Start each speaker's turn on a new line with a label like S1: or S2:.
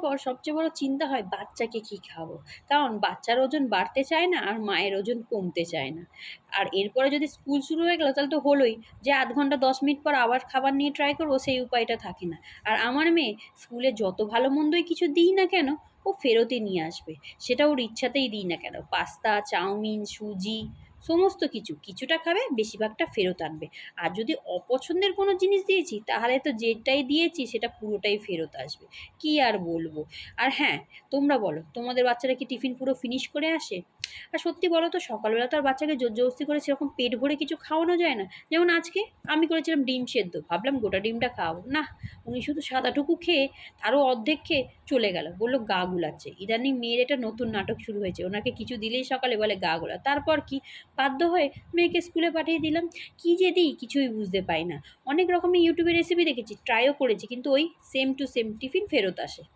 S1: পর সবচেয়ে বড় চিন্তা হয় বাচ্চাকে কী খাওয়াবো? কারণ বাচ্চার ওজন বাড়তে চায় না আর মায়ের ওজন কমতে চায় না। আর এরপরে যদি স্কুল শুরু হয়ে গেল তাহলে তো হলোই যে ০.৫ ঘন্টা ১০ মিনিট পর আবার খাবার নিয়ে ট্রাই করব, সেই উপায়টা থাকে না। আর আমার মেয়ে স্কুলে যত ভালো মন্দই কিছু দিই না কেন, ও ফেরতই নিয়ে আসবে। সেটা ওর ইচ্ছাতেই দিই না কেন। পাস্তা, চাউমিন, সুজি সমস্ত কিছু। কিছুটা খাবে, বেশিরভাগটা ফেরত আনবে। আর যদি অপছন্দের কোনো জিনিস দিয়েছি তাহলে তো যেটাই দিয়েছি সেটা পুরোটাই ফেরত আসবে। কী আর বলবো? আর হ্যাঁ, তোমরা বলো তোমাদের বাচ্চারা কি টিফিন পুরো ফিনিশ করে আসে? আর সত্যি বলো তো সকালবেলা তো আর বাচ্চাকে জোর-জবস্তি করে সেরকম পেট ভরে কিছু খাওয়ানো যায় না। যেমন আজকে আমি করেছিলাম ডিম সেদ্ধ। ভাবলাম গোটা ডিমটা খাওয়াবো। নাহ, উনি শুধু সাদাটুকু খেয়ে তারও অর্ধেক খেয়ে চলে গেল। বলল গা গুলাচ্ছে। ইদানিং মেয়ের এটা নতুন নাটক শুরু হয়েছে। ওনাকে কিছু দিলেই সকালে বলে গা গোলা। তারপর কি বাধ্য হয়ে মেয়েকে স্কুলে পাঠিয়ে দিলাম। কী যে দিই কিছুই বুঝতে পারি না। অনেক রকমের ইউটিউবে রেসিপি দেখেছি, ট্রাইও করেছি কিন্তু ওই সেম টু সেম টিফিন ফেরত আসে।